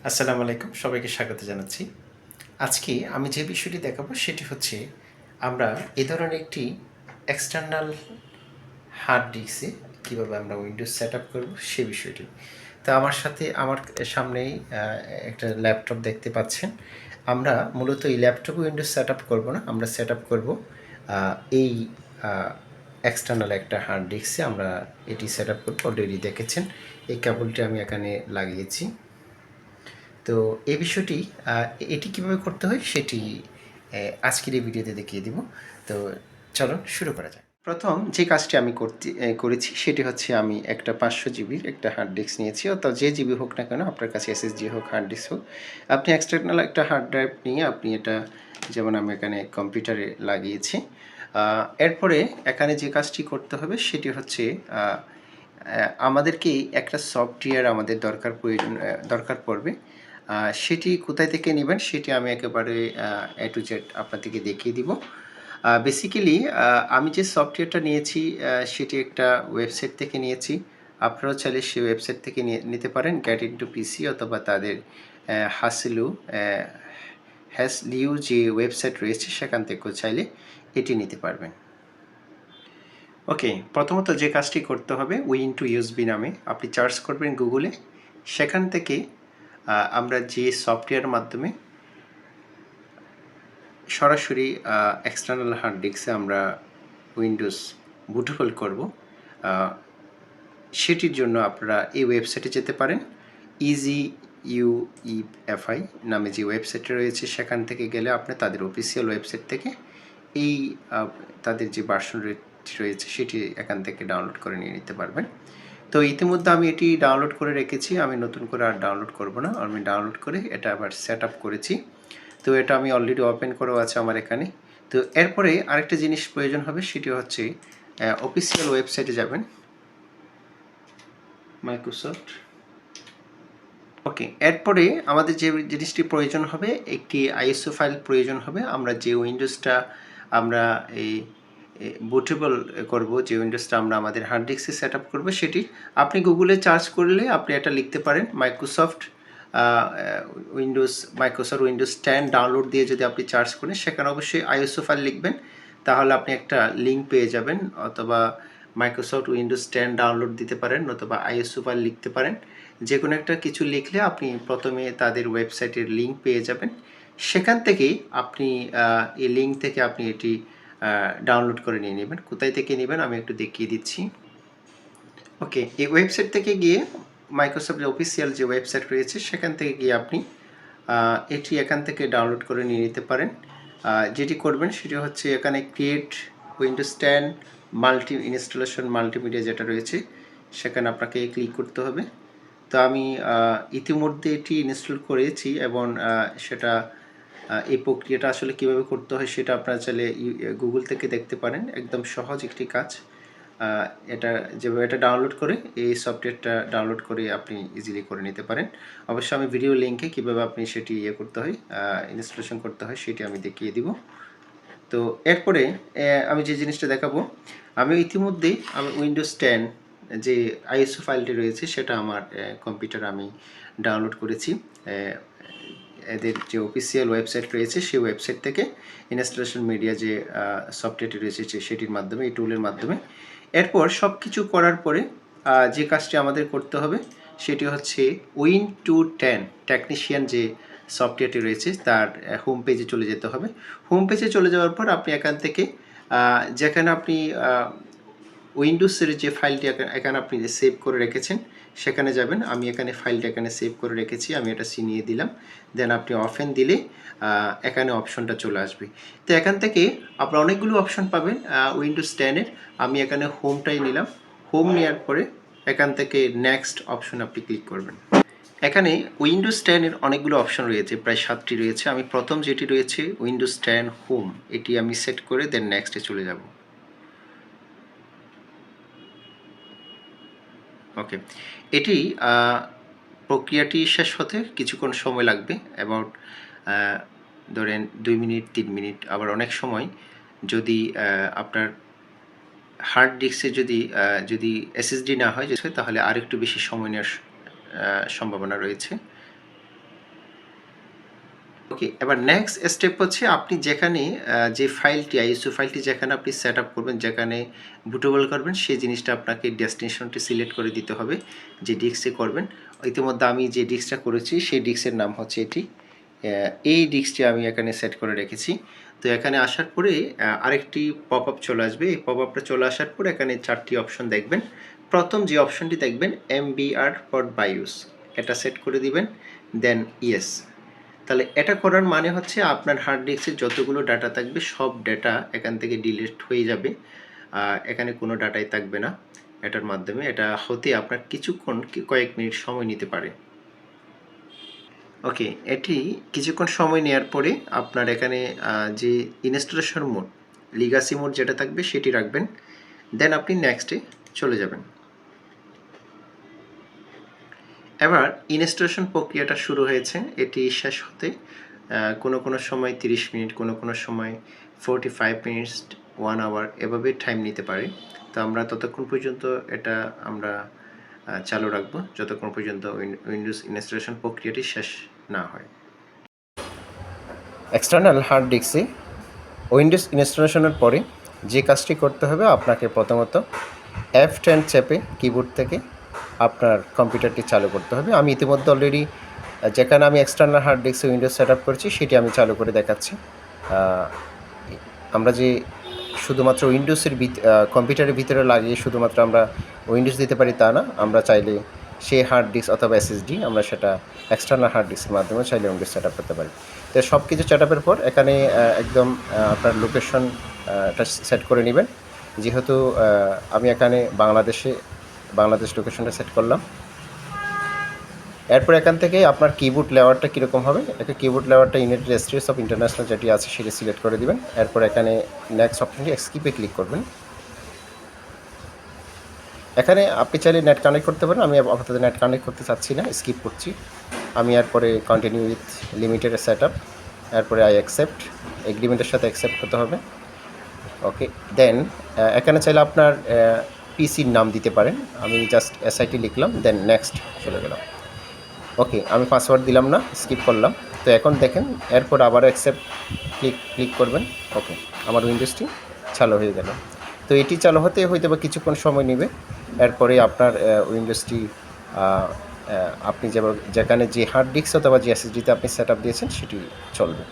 আসসালামু আলাইকুম, সবাইকে স্বাগত জানাচ্ছি। আজকে আমি যে বিষয়টি দেখাবো সেটি হচ্ছে আমরা এ ধরনের একটি এক্সটার্নাল হার্ড ডিস্কে কীভাবে আমরা উইন্ডোজ সেট আপ করবো সে বিষয়টি। তো আমার সাথে আমার সামনেই একটা ল্যাপটপ দেখতে পাচ্ছেন। আমরা মূলত এই ল্যাপটপে উইন্ডোজ সেট আপ করবো না, আমরা সেট আপ করবো এই এক্সটার্নাল একটা হার্ড ডিস্কে আমরা এটি সেট আপ করবো। অলরেডি দেখেছেন এই কেবলটি আমি এখানে লাগিয়েছি। তো এই বিষয়টি এটি কীভাবে করতে হয় সেটি আজকের এই ভিডিওতে দেখিয়ে দিব। তো চলুন শুরু করা যাক। প্রথম যে কাজটি আমি করেছি সেটি হচ্ছে আমি একটা 500 জিবির একটা হার্ড ডিস্ক নিয়েছি, অর্থাৎ যে জিবি হোক না কেন, আপনার কাছে এসএসডি হোক হার্ড ডিস্ক হোক, আপনি এক্সটার্নাল একটা হার্ড ড্রাইভ নিয়ে আপনি এটা, যেমন আমি এখানে কম্পিউটারে লাগিয়েছি। এরপরে এখানে যে কাজটি করতে হবে সেটি হচ্ছে আমাদেরকে একটা সফটওয়্যার আমাদের দরকার পড়বে। সেটি কোথায় থেকে নেবেন সেটি আমি একেবারে এ টু জেড আপনাদেরকে দেখিয়ে দিব। বেসিক্যালি আমি যে সফটওয়্যারটা নিয়েছি সেটি একটা ওয়েবসাইট থেকে নিয়েছি। আপনারাও চাইলে সেই ওয়েবসাইট থেকে নিতে পারেন, গেট ইনটু পিসি অথবা তাদের হ্যাসলিউ যে ওয়েবসাইট রয়েছে সেখান থেকেও চাইলে এটি নিতে পারবেন। ওকে, প্রথমত যে কাজটি করতে হবে, উইন টু ইউএসবি নামে আপনি সার্চ করবেন গুগলে। সেখান থেকে আমরা যে সফটওয়্যারের মাধ্যমে সরাসরি এক্সটার্নাল হার্ড ডিস্কে আমরা উইন্ডোজ বুটেবল করব, সেটির জন্য আপনারা এই ওয়েবসাইটে যেতে পারেন। ইজিইউইএফআই নামে যে ওয়েবসাইটটা রয়েছে সেখান থেকে গেলে আপনি তাদের অফিসিয়াল ওয়েবসাইট থেকে এই তাদের যে ভার্সন রয়েছে সেটি এখান থেকে ডাউনলোড করে নিয়ে নিতে পারবেন। তো ইতিমধ্যে আমি এটি ডাউনলোড করে রেখেছি, আমি নতুন করে আর ডাউনলোড করব না, আমি ডাউনলোড করে এটা আবার সেট আপ করেছি। তো এটা আমি অলরেডি ওপেন করেও আছে আমার এখানে। তো এরপরে আরেকটা জিনিস প্রয়োজন হবে, সেটি হচ্ছে অফিসিয়াল ওয়েবসাইটে যাবেন, মাইক্রোসফট। ওকে, এরপরে আমাদের যে জিনিসটি প্রয়োজন হবে, একটি আইএসও ফাইল প্রয়োজন হবে। আমরা যে উইন্ডোজটা আমরা এই বুটেবল করব, যে উইন্ডোজটা আমরা আমাদের হার্ড ডিস্কে সেট আপ করবো, সেটি আপনি গুগলে সার্চ করলে আপনি এটা লিখতে পারেন মাইক্রোসফট উইন্ডোজ 10 ডাউনলোড দিয়ে যদি আপনি সার্চ করেন, সেখানে অবশ্যই আইএসও ফাইল লিখবেন, তাহলে আপনি একটা লিঙ্ক পেয়ে যাবেন। অথবা মাইক্রোসফট উইন্ডোজ 10 ডাউনলোড দিতে পারেন, অথবা আইএসও ফাইল লিখতে পারেন। যে কোনো একটা কিছু লিখলে আপনি প্রথমে তাদের ওয়েবসাইটের লিঙ্ক পেয়ে যাবেন। সেখান থেকেই আপনি এই লিঙ্ক থেকে আপনি এটি ডাউনলোড করে নিয়ে নেবেন। কোথায় থেকে নেবেন আমি একটু দেখিয়ে দিচ্ছি। ওকে, এই ওয়েবসাইট থেকে গিয়ে মাইক্রোসফটের অফিসিয়াল যে ওয়েবসাইট রয়েছে সেখান থেকে গিয়ে আপনি এটি এখান থেকে ডাউনলোড করে নিয়ে নিতে পারেন। যেটি করবেন সেটি হচ্ছে এখানে create Windows 10 multi installation multimedia যেটা রয়েছে সেখানে আপনাকে ক্লিক করতে হবে। তো আমি ইতিমধ্যে এটি ইনস্টল করেছি এবং সেটা এই প্রক্রিয়াটা আসলে কিভাবে করতে হয় সেটা আপনারা চাইলে গুগল থেকে দেখতে পারেন। একদম সহজ একটি কাজ। এটা যেভাবে এটা ডাউনলোড করে, এই সফটওয়্যারটা ডাউনলোড করে আপনি ইজিলি করে নিতে পারেন। অবশ্যই আমি ভিডিও লিঙ্কে কীভাবে আপনি সেটি করতে হয়, ইনস্টলেশন করতে হয়, সেটি আমি দেখিয়ে দিব। তো এরপরে আমি যে জিনিসটা দেখাবো, আমি ইতিমধ্যেই আমি উইন্ডোজ 10 যে আইএসও ফাইলটি রয়েছে সেটা আমার কম্পিউটারে আমি ডাউনলোড করেছি। এদের যে অফিসিয়াল ওয়েবসাইট রয়েছে সেই ওয়েবসাইট থেকে ইনস্টলেশন মিডিয়া যে সফটওয়্যারটি রয়েছে সেটির মাধ্যমে, এই টুলের মাধ্যমে। এরপর সব কিছু করার পরে যে কাজটি আমাদের করতে হবে সেটি হচ্ছে Win210 টেকনিশিয়ান যে সফটওয়্যারটি রয়েছে তার হোম পেজে চলে যেতে হবে। হোম পেজে চলে যাওয়ার পর আপনি এখান থেকে যেখানে আপনি উইন্ডোজের যে ফাইলটি এখানে আপনি সেভ করে রেখেছেন সেখানে যাবেন। আমি এখানে ফাইলটা এখানে সেভ করে রেখেছি, আমি এটা চিনিয়ে দিলাম। দেন আপনি ওপেন দিলে এখানে অপশনটা চলে আসবে। তো এখান থেকে আপনারা অনেকগুলো অপশন পাবেন উইন্ডোজ 10-এর। আমি এখানে হোমটাই নিলাম। হোম নেওয়ার পরে এখান থেকে নেক্সট অপশন আপনি ক্লিক করবেন। এখানে উইন্ডোজ 10-এর অনেকগুলো অপশন রয়েছে, প্রায় 7টি রয়েছে। আমি প্রথম যেটি রয়েছে উইন্ডোজ 10 হোম, এটি আমি সেট করে দেন নেক্সটে চলে যাব। ওকে, এটি প্রক্রিয়াটি শেষ হতে কিছুক্ষণ সময় লাগবে, অ্যাবাউট ধরেন 2 মিনিট 3 মিনিট। আবার অনেক সময় যদি আপনার হার্ড ডিস্কে যদি এসএসডি না হয় তাহলে আরেকটু বেশি সময় নেওয়ার সম্ভাবনা রয়েছে। ওকে, এবার নেক্সট স্টেপ হচ্ছে আপনি যেখানে যে ফাইলটি আইএসও ফাইলটি যেখানে আপনি সেট আপ করবেন, যেখানে বুটেবল করবেন, সেই জিনিসটা আপনাকে ডেস্টিনেশনটি সিলেক্ট করে দিতে হবে যে ডিস্কে করবেন। ইতিমধ্যে আমি যে ডিস্কটা করেছি সেই ডিস্কের নাম হচ্ছে এটি। এই ডিস্কটি আমি এখানে সেট করে রেখেছি। তো এখানে আসার পরে আরেকটি পপ আপ চলে আসবে। এই পপ আপটা চলে আসার পরে এখানে 4টি অপশন দেখবেন। প্রথম যে অপশনটি দেখবেন MBR ফর বায়োস, এটা সেট করে দিবেন, দেন ইয়েস। তাহলে এটা করার মানে হচ্ছে আপনার হার্ড ডিস্কে যতগুলো ডাটা থাকবে সব ডাটা এখান থেকে ডিলিট হয়ে যাবে, এখানে কোনো ডাটাই থাকবে না। এটার মাধ্যমে এটা হতে আপনার কিছুক্ষণ কয়েক মিনিট সময় নিতে পারে। ওকে, এটি কিছুক্ষণ সময় নেওয়ার পরে আপনার এখানে যে ইনস্টলেশন মোড, লিগাসি মোড যেটা থাকবে সেটি রাখবেন, দেন আপনি নেক্সটে চলে যাবেন। এবার ইনস্টলেশন প্রক্রিয়াটা শুরু হয়েছে, এটি শেষ হতে কোনো কোনো সময় 30 মিনিট, কোনো কোনো সময় 45 মিনিটস, 1 আওয়ার এভাবে টাইম নিতে পারে। তো আমরা ততক্ষণ পর্যন্ত এটা আমরা চালু রাখবো যতক্ষণ পর্যন্ত উইন্ডোজ ইনস্টলেশন প্রক্রিয়াটি শেষ না হয়। এক্সটার্নাল হার্ড ডিস্কে উইন্ডোজ ইনস্টলেশনের পরে যে কাজটি করতে হবে, আপনাকে প্রথমত F10 চেপে কিবোর্ড থেকে আপনার কম্পিউটারটি চালু করতে হবে। আমি ইতিমধ্যে অলরেডি যেখানে আমি এক্সটার্নাল হার্ড ডিস্কে উইন্ডোজ সেট আপ করেছি সেটি আমি চালু করে দেখাচ্ছি। আমরা যে শুধুমাত্র উইন্ডোজের কম্পিউটারের ভিতরে লাগিয়ে শুধুমাত্র আমরা উইন্ডোজ দিতে পারি তা না, আমরা চাইলে সেই হার্ড ডিস্ক অথবা SSD আমরা সেটা এক্সটার্নাল হার্ড ডিস্কের মাধ্যমে চাইলে উইন্ডোজ সেট আপ করতে পারি। তো সব কিছু সেট আপের পর এখানে একদম আপনার লোকেশন সেট করে নেবেন। যেহেতু আমি এখানে বাংলাদেশ লোকেশনটা সেট করলাম। এরপর এখান থেকে আপনার কিবোর্ড লেআউটটা কীরকম হবে, একটা কিবোর্ড লেআউটটা ইউনাইটেড স্টেটস অফ ইন্টারন্যাশনাল যেটি আছে সেটি সিলেক্ট করে দিবেন। এরপর এখানে নেক্সট অপশনটি স্কিপে ক্লিক করবেন। এখানে আপনি চাইলে নেট কানেক্ট করতে পারেন, আমি আপাতত নেট কানেক্ট করতে চাচ্ছি না, স্কিপ করছি। আমি এরপরে continue with limited set up, এরপরে আই অ্যাকসেপ্ট, এগ্রিমেন্টের সাথে অ্যাকসেপ্ট করতে হবে। ওকে, দেন এখানে চাইলে আপনার পিসির নাম দিতে পারেন, আমি জাস্ট SIT লিখলাম, দেন নেক্সট চলে গেলাম। ওকে, আমি পাসওয়ার্ড দিলাম না, স্কিপ করলাম। তো এখন দেখেন এরপর আবার অ্যাকসেপ্ট ক্লিক করবেন। ওকে, আমার উইন্ডোজটি চালু হয়ে গেল। তো এটি চালু হতে হয়তো বা কিছুক্ষণ সময় নেবে। এরপরে আপনার উইন্ডোজটি আপনি যেখানে যে হার্ড ডিস্ক অথবা যে SSDতে আপনি সেট আপ দিয়েছেন সেটি চলবে।